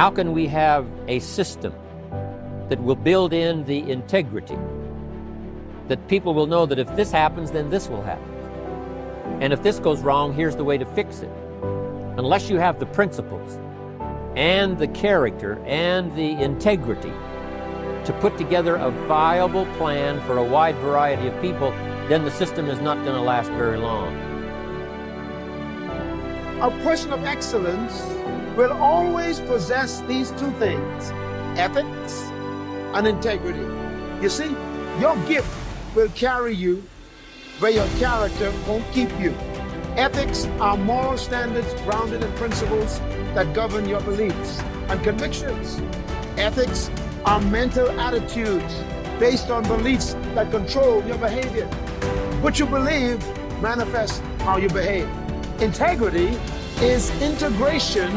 How can we have a system that will build in the integrity, that people will know that if this happens, then this will happen. And if this goes wrong, here's the way to fix it. Unless you have the principles and the character and the integrity to put together a viable plan for a wide variety of people, then the system is not going to last very long. A person of excellence will always possess these two things, ethics and integrity. You see, your gift will carry you where your character won't keep you. Ethics are moral standards grounded in principles that govern your beliefs and convictions. Ethics are mental attitudes based on beliefs that control your behavior. What you believe manifests how you behave. Integrity is integration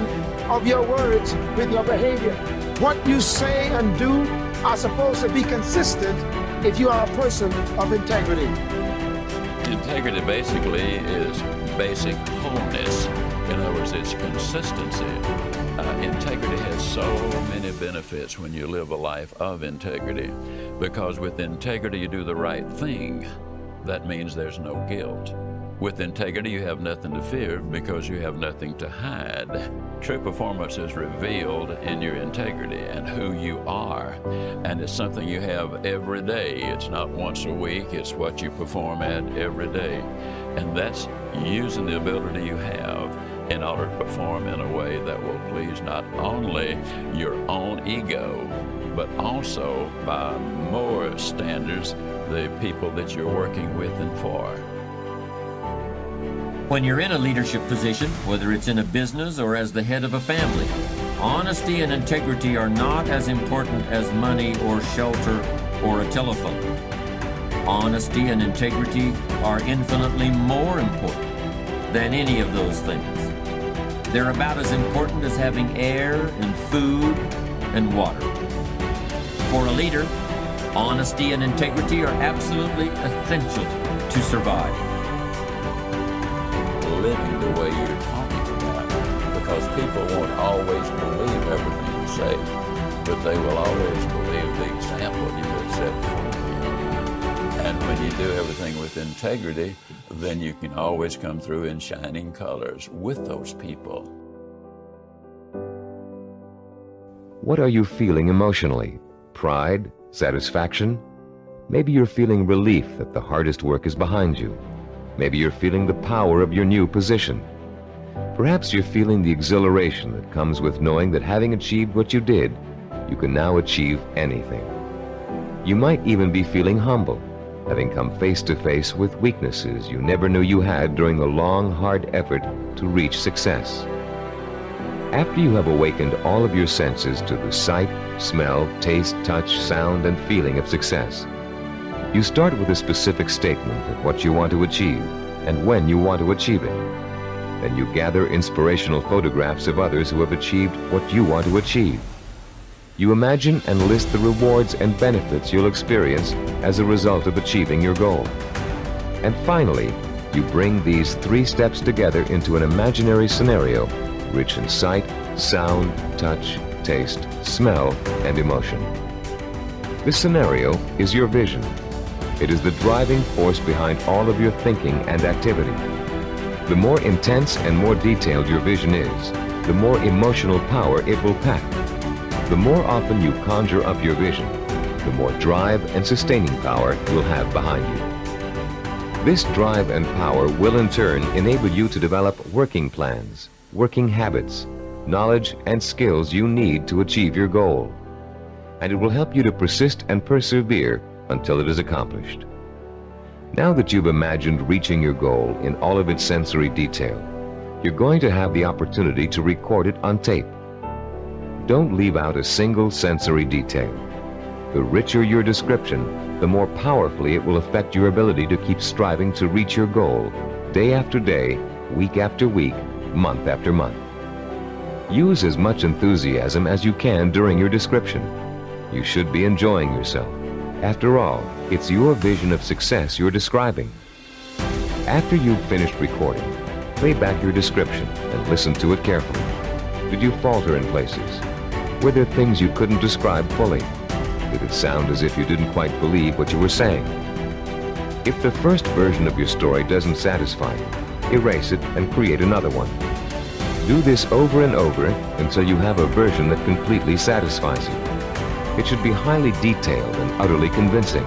of your words with your behavior. What you say and do are supposed to be consistent if you are a person of integrity. Integrity basically is basic wholeness. In other words, it's consistency. Integrity has so many benefits when you live a life of integrity, because with integrity you do the right thing. That means there's no guilt. With integrity you have nothing to fear because you have nothing to hide. True performance is revealed in your integrity and who you are, and it's something you have every day. It's not once a week, it's what you perform at every day. And that's using the ability you have in order to perform in a way that will please not only your own ego, but also by more standards, the people that you're working with and for. When you're in a leadership position, whether it's in a business or as the head of a family, honesty and integrity are not as important as money or shelter or a telephone. Honesty and integrity are infinitely more important than any of those things. They're about as important as having air and food and water. For a leader, honesty and integrity are absolutely essential to survive. Living the way you're talking about, because people won't always believe everything you say, but they will always believe the example you have set for them. And when you do everything with integrity, then you can always come through in shining colors with those people. What are you feeling emotionally? Pride? Satisfaction? Maybe you're feeling relief that the hardest work is behind you. Maybe you're feeling the power of your new position. Perhaps you're feeling the exhilaration that comes with knowing that having achieved what you did, you can now achieve anything. You might even be feeling humble, having come face to face with weaknesses you never knew you had during the long, hard effort to reach success. After you have awakened all of your senses to the sight, smell, taste, touch, sound, and feeling of success, you start with a specific statement of what you want to achieve and when you want to achieve it. Then you gather inspirational photographs of others who have achieved what you want to achieve. You imagine and list the rewards and benefits you'll experience as a result of achieving your goal. And finally, you bring these 3 steps together into an imaginary scenario rich in sight, sound, touch, taste, smell, and emotion. This scenario is your vision. It is the driving force behind all of your thinking and activity. The more intense and more detailed your vision is, the more emotional power it will pack. The more often you conjure up your vision, the more drive and sustaining power you'll have behind you. This drive and power will in turn enable you to develop working plans, working habits, knowledge and skills you need to achieve your goal. And it will help you to persist and persevere until it is accomplished. Now that you've imagined reaching your goal in all of its sensory detail, you're going to have the opportunity to record it on tape. Don't leave out a single sensory detail. The richer your description, the more powerfully it will affect your ability to keep striving to reach your goal, day after day, week after week, month after month. Use as much enthusiasm as you can during your description. You should be enjoying yourself. After all, it's your vision of success you're describing. After you've finished recording, play back your description and listen to it carefully. Did you falter in places? Were there things you couldn't describe fully? Did it sound as if you didn't quite believe what you were saying? If the first version of your story doesn't satisfy you, erase it and create another one. Do this over and over until you have a version that completely satisfies you. It should be highly detailed and utterly convincing.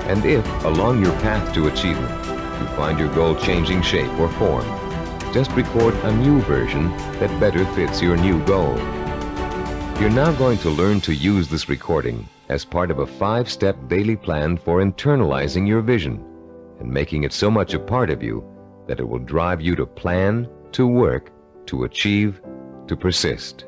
And if, along your path to achievement, you find your goal changing shape or form, just record a new version that better fits your new goal. You're now going to learn to use this recording as part of a 5-step daily plan for internalizing your vision and making it so much a part of you that it will drive you to plan, to work, to achieve, to persist.